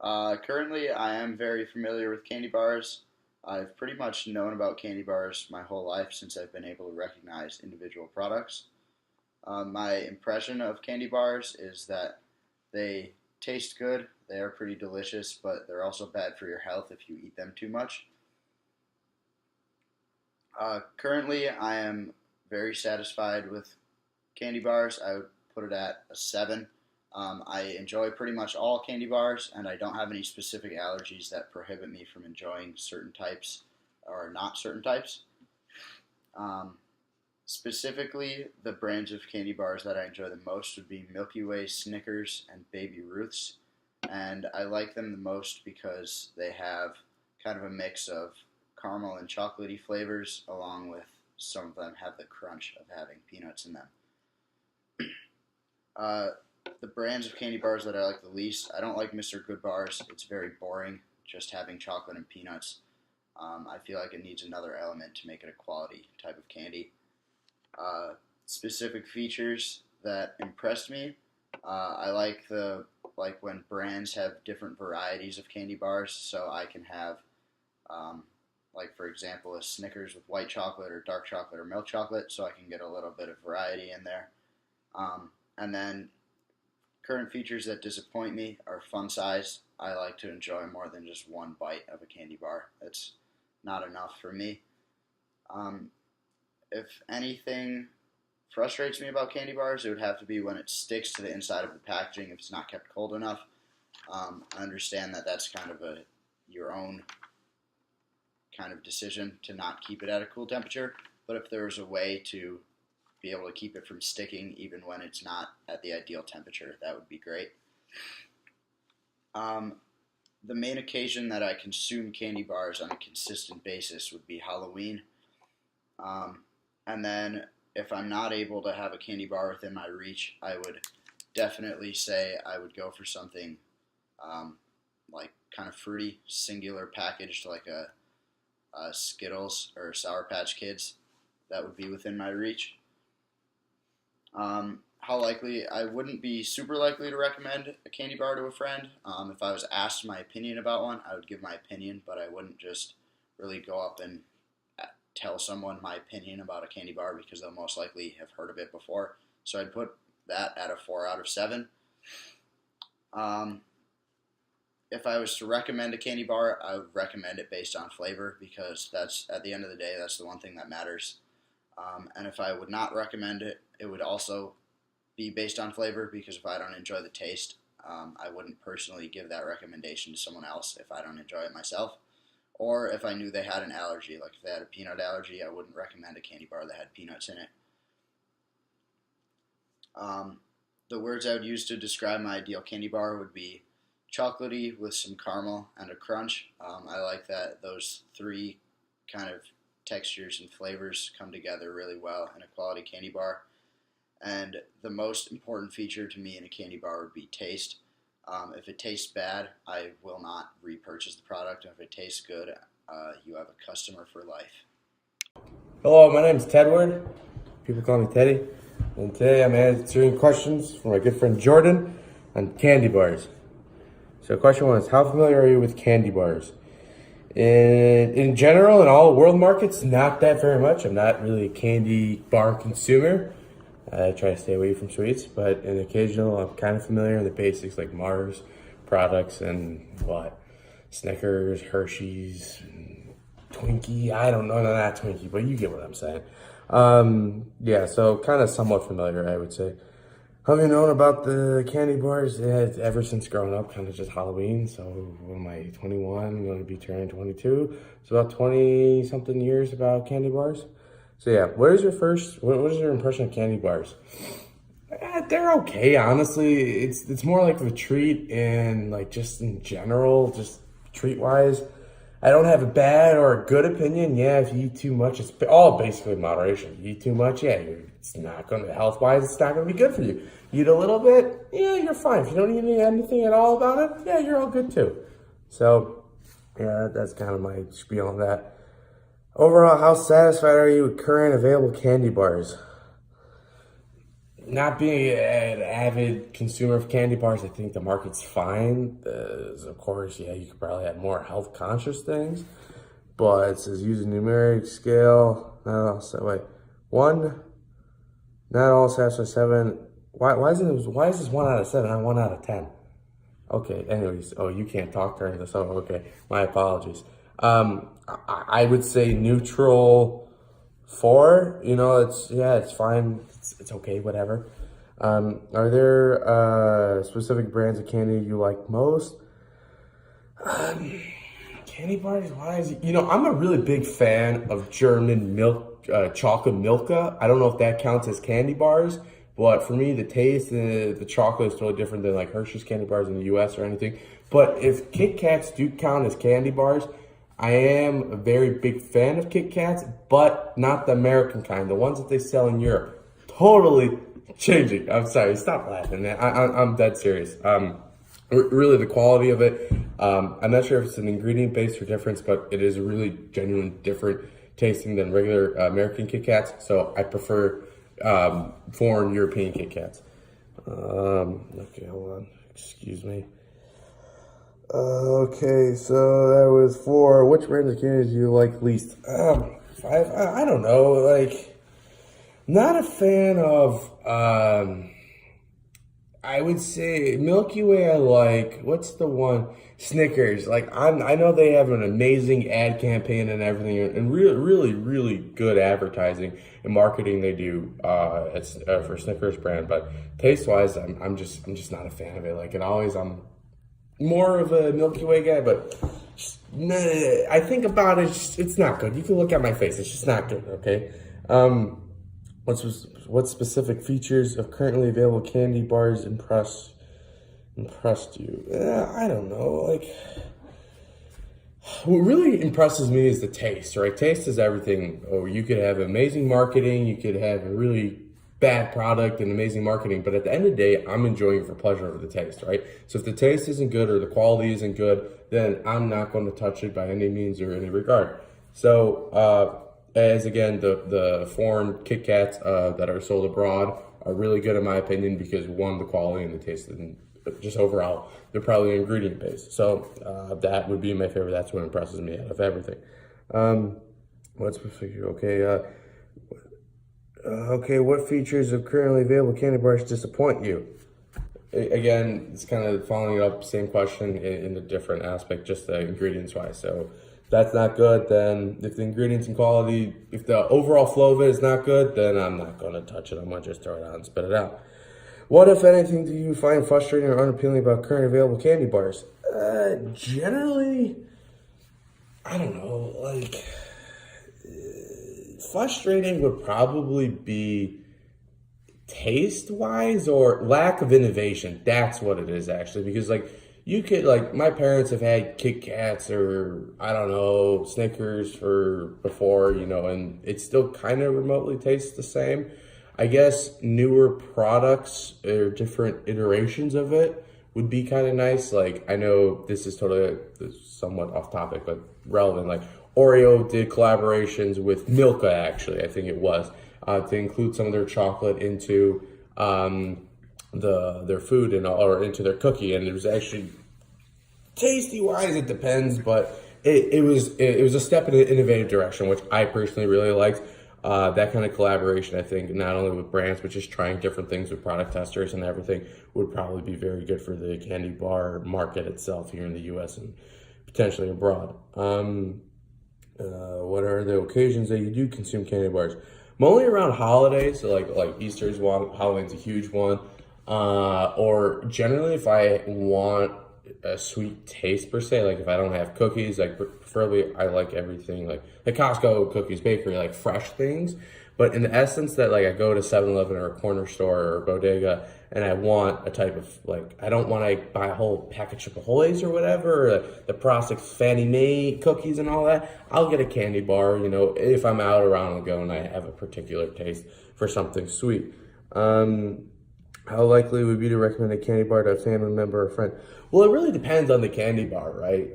Currently, I am very familiar with candy bars. I've pretty much known about candy bars my whole life since I've been able to recognize individual products. My impression of candy bars is that they taste good, they are pretty delicious, but they're also bad for your health if you eat them too much. Currently, I am very satisfied with candy bars. I would put it at a 7. I enjoy pretty much all candy bars, and I don't have any specific allergies that prohibit me from enjoying certain types or not certain types. Um, Specifically, the brands of candy bars that I enjoy the most would be Milky Way, Snickers, and Baby Ruths. And I like them the most because they have kind of a mix of caramel and chocolatey flavors, along with some of them have the crunch of having peanuts in them. Uh, the brands of candy bars that I like the least, I don't like Mr. Good bars. It's very boring, just having chocolate and peanuts. I feel like it needs another element to make it a quality type of candy. uh, Specific features that impressed me. I like when brands have different varieties of candy bars, so I can have um, like for example a Snickers with white chocolate or dark chocolate or milk chocolate, so I can get a little bit of variety in there. And then current features that disappoint me are fun size. I like to enjoy more than just one bite of a candy bar. That's not enough for me. Um, if anything frustrates me about candy bars, it would have to be when it sticks to the inside of the packaging if it's not kept cold enough. I understand that that's kind of a your own kind of decision to not keep it at a cool temperature, but if there was a way to be able to keep it from sticking even when it's not at the ideal temperature, that would be great. Um, the main occasion that I consume candy bars on a consistent basis would be Halloween. Um, and then if I'm not able to have a candy bar within my reach, I would definitely say I would go for something um, like kind of fruity, singular packaged, like a Skittles or Sour Patch Kids. That would be within my reach. How likely? I wouldn't be super likely to recommend a candy bar to a friend. If I was asked my opinion about one, I would give my opinion, but I wouldn't just really go up and tell someone my opinion about a candy bar because they'll most likely have heard of it before. So I'd put that at a 4 out of 7. Um, if I was to recommend a candy bar, I would recommend it based on flavor because that's at the end of the day, that's the one thing that matters. And if I would not recommend it, it would also be based on flavor because if I don't enjoy the taste, I wouldn't personally give that recommendation to someone else if I don't enjoy it myself. Or if I knew they had an allergy, like if they had a peanut allergy, I wouldn't recommend a candy bar that had peanuts in it. Um, the words I would use to describe my ideal candy bar would be chocolatey with some caramel and a crunch. I like that those three kind of textures and flavors come together really well in a quality candy bar. And the most important feature to me in a candy bar would be taste. If it tastes bad, I will not repurchase the product. And if it tastes good, you have a customer for life. Hello, my name is Tedward. People call me Teddy. And today I'm answering questions from my good friend Jordan on candy bars. So question one is, how familiar are you with candy bars? In general, in all world markets, not that very much. I'm not really a candy bar consumer. I try to stay away from sweets, but in occasional, I'm kind of familiar with the basics like Mars products and Snickers, Hershey's, Twinkie. I don't know, no, not Twinkie, but you get what I'm saying. Yeah, so kind of somewhat familiar, I would say. Have you known about the candy bars? Yeah, ever since growing up, kind of just Halloween. So when am I 21? I'm going to be turning 22. It's about 20 something years about candy bars. So yeah, what is your impression of candy bars? They're okay, honestly. It's more like the treat and like just in general, just treat wise. I don't have a bad or a good opinion. Yeah, if you eat too much, it's all basically moderation. If you eat too much, yeah, it's not going to, health wise, it's not going to be good for you. You eat a little bit, yeah, you're fine. If you don't eat anything at all about it, yeah, you're all good too. So, yeah, that's kind of my spiel on that. Overall, how satisfied are you with current available candy bars? not being an avid consumer of candy bars, I think the market's fine. Of course, yeah, you could probably have more health conscious things, but it says use a numeric scale. So wait, one, not all satisfy seven. Why is this 1 out of 7 and 1 out of 10? Okay, anyways, oh, you can't talk during this. Oh, okay, my apologies. I would say neutral 4. It's fine. It's okay, whatever. Are there specific brands of candy you like most? Candy bars wise, I'm a really big fan of German milk, chocolate Milka. I don't know if that counts as candy bars, but for me, the taste and the chocolate is totally different than like Hershey's candy bars in the US or anything. But if Kit Kats do count as candy bars, I am a very big fan of Kit Kats, but not the American kind, the ones that they sell in Europe. Totally changing. I'm sorry, stop laughing, man. I'm dead serious. Really, the quality of it. I'm not sure if it's an ingredient base or difference, but it is a really genuine different tasting than regular American Kit Kats. So I prefer foreign European Kit Kats. Okay, hold on. Excuse me. Okay, so that was 4. Which brand of candy do you like least? 5. I don't know. Like, not a fan of. I would say Milky Way. I like. What's the one? Snickers. Like, I know they have an amazing ad campaign and everything, and really good advertising and marketing they do for Snickers brand. But taste wise, I'm just not a fan of it. Like, I'm more of a Milky Way guy, but I think about it, it's not good. You can look at my face; it's just not good. Okay. What specific features of currently available candy bars impressed you? I don't know. Like, what really impresses me is the taste, right? Taste is everything. Oh, you could have amazing marketing, you could have a really bad product and amazing marketing, but at the end of the day, I'm enjoying it for pleasure over the taste, right? So if the taste isn't good or the quality isn't good, then I'm not going to touch it by any means or any regard. So, as again, the foreign Kit Kats that are sold abroad are really good in my opinion because one, the quality and the taste, and just overall, they're probably ingredient based. So that would be my favorite. That's what impresses me out of everything. What's the figure? Okay. Okay, what features of currently available candy bars disappoint you? Again, it's kind of following up, same question in a different aspect, just the ingredients wise. So if that's not good, then if the ingredients and quality, if the overall flow of it is not good, then I'm not going to touch it. I'm going to just throw it out and spit it out. What, if anything, do you find frustrating or unappealing about current available candy bars? Generally, I don't know, like, frustrating would probably be taste-wise or lack of innovation. That's what it is, actually, because, like, you could, like, my parents have had Kit Kats or, I don't know, Snickers before, and it still kind of remotely tastes the same. I guess newer products or different iterations of it would be kind of nice. Like, I know this is totally somewhat off topic, but relevant. Like, Oreo did collaborations with Milka, actually, I think it was, to include some of their chocolate into their food or into their cookie, and it was actually tasty wise. It depends, but it was a step in an innovative direction, which I personally really liked. That kind of collaboration, I think, not only with brands, but just trying different things with product testers and everything would probably be very good for the candy bar market itself here in the U.S. and potentially abroad. What are the occasions that you do consume candy bars? Mostly around holidays, so like Easter's one, Halloween's a huge one. Or generally if I want a sweet taste per se, like if I don't have cookies, like preferably I like everything like Costco cookies, bakery, like fresh things. But in the essence that like I go to 7-Eleven or a corner store or a bodega and I want a type of like, I don't want to buy a whole package of Ahoy's or whatever, or the Frosted Fannie Mae cookies and all that. I'll get a candy bar, if I'm out around and go and I have a particular taste for something sweet. How likely would it be to recommend a candy bar to a family member or friend? Well, it really depends on the candy bar, right?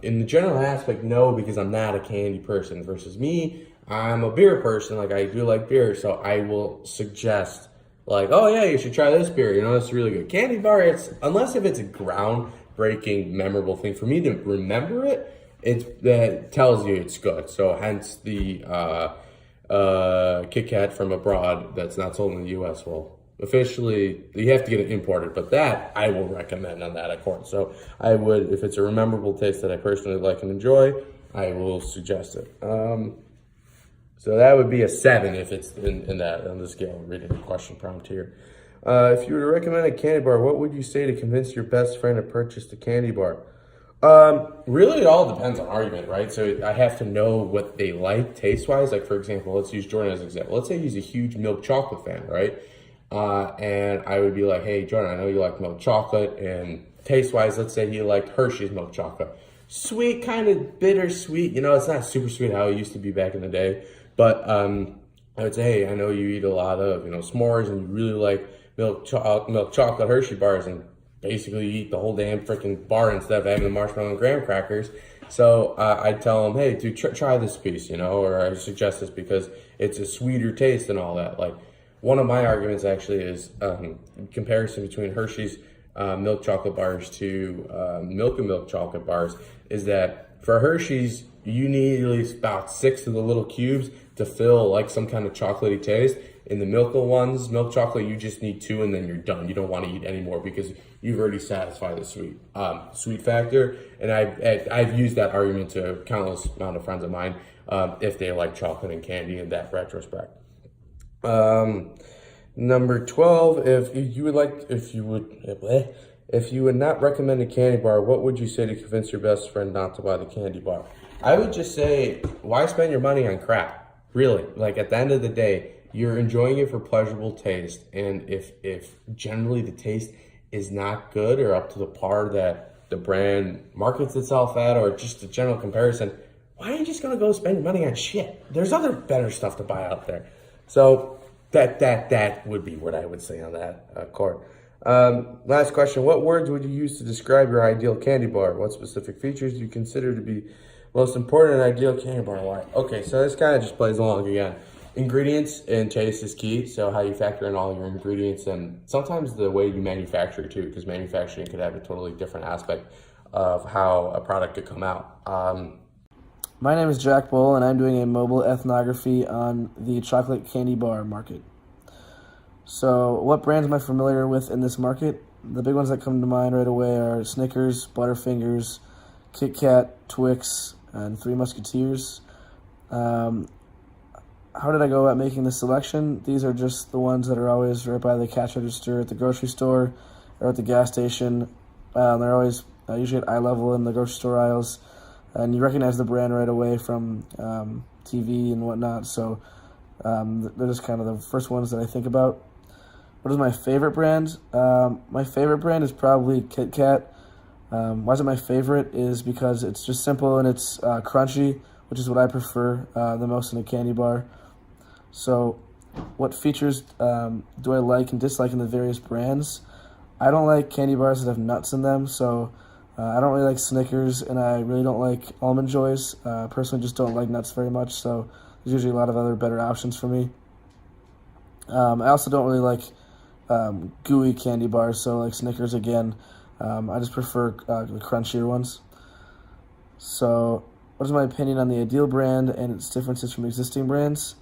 In the general aspect, no, because I'm not a candy person. Versus me, I'm a beer person. Like, I do like beer, so I will suggest like, oh yeah, you should try this beer. You know, it's really good. Candy bar, it's unless if it's a groundbreaking, memorable thing for me to remember it. It's that tells you it's good. So hence the Kit Kat from abroad that's not sold in the U.S. Well, officially you have to get it imported, but that I will recommend on that accord. So I would, if it's a memorable taste that I personally like and enjoy, I will suggest it. So that would be a 7 if it's in that on the scale. Reading the question prompt here. If you were to recommend a candy bar, what would you say to convince your best friend to purchase the candy bar? Really, it all depends on argument, right? So I have to know what they like taste-wise. Like, for example, let's use Jordan as an example. Let's say he's a huge milk chocolate fan, right? And I would be like, hey, Jordan, I know you like milk chocolate, and taste-wise, let's say he liked Hershey's milk chocolate. Sweet, kind of bittersweet. You know, it's not super sweet how it used to be back in the day. But I would say, hey, I know you eat a lot of, s'mores, and you really like milk chocolate Hershey bars, and basically you eat the whole damn freaking bar instead of having the marshmallow and graham crackers. So I'd tell him, hey, dude, try this piece, or I suggest this because it's a sweeter taste and all that. Like, one of my arguments actually is comparison between Hershey's milk chocolate bars to Milk and Milk chocolate bars is that for Hershey's, you need at least about 6 of the little cubes to fill like some kind of chocolatey taste. In the milk chocolate, you just need 2 and then you're done. You don't want to eat any more because you've already satisfied the sweet factor. And I've used that argument to a countless amount of friends of mine if they like chocolate and candy in that retrospect. Number 12, if you would not recommend a candy bar, what would you say to convince your best friend not to buy the candy bar? I would just say, why spend your money on crap? Really, like at the end of the day, you're enjoying it for pleasurable taste, and if generally the taste is not good or up to the par that the brand markets itself at, or just a general comparison, why are you just gonna go spend your money on shit? There's other better stuff to buy out there. So that would be what I would say on that court. Last question: what words would you use to describe your ideal candy bar? What specific features do you consider to be most important in an ideal candy bar? Why? Okay, so this kind of just plays along again. Ingredients and taste is key, so how you factor in all your ingredients, and sometimes the way you manufacture too, because manufacturing could have a totally different aspect of how a product could come out. My name is Jack Bull, and I'm doing a mobile ethnography on the chocolate candy bar market. So what brands am I familiar with in this market? The big ones that come to mind right away are Snickers, Butterfingers, Kit Kat, Twix, and Three Musketeers. How did I go about making this selection? These are just the ones that are always right by the cash register at the grocery store or at the gas station. They're always usually at eye level in the grocery store aisles, and you recognize the brand right away from TV and whatnot. So they're just kind of the first ones that I think about. What is my favorite brand? My favorite brand is probably Kit Kat. Why is it my favorite? Is because it's just simple and it's crunchy, which is what I prefer the most in a candy bar. So what features do I like and dislike in the various brands? I don't like candy bars that have nuts in them, so I don't really like Snickers, and I really don't like Almond Joys. Personally, just don't like nuts very much, so there's usually a lot of other better options for me. I also don't really like gooey candy bars, so like Snickers again. I just prefer the crunchier ones. So what is my opinion on the ideal brand and its differences from existing brands?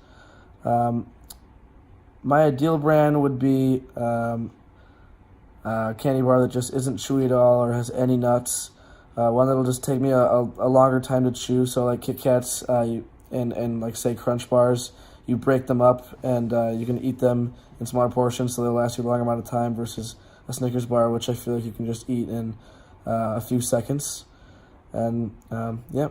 My ideal brand would be a candy bar that just isn't chewy at all or has any nuts. One that will just take me a longer time to chew. So like Kit Kats and like say Crunch bars, you break them up and you can eat them in smaller portions so they'll last you a long amount of time versus a Snickers bar, which I feel like you can just eat in a few seconds. And yeah.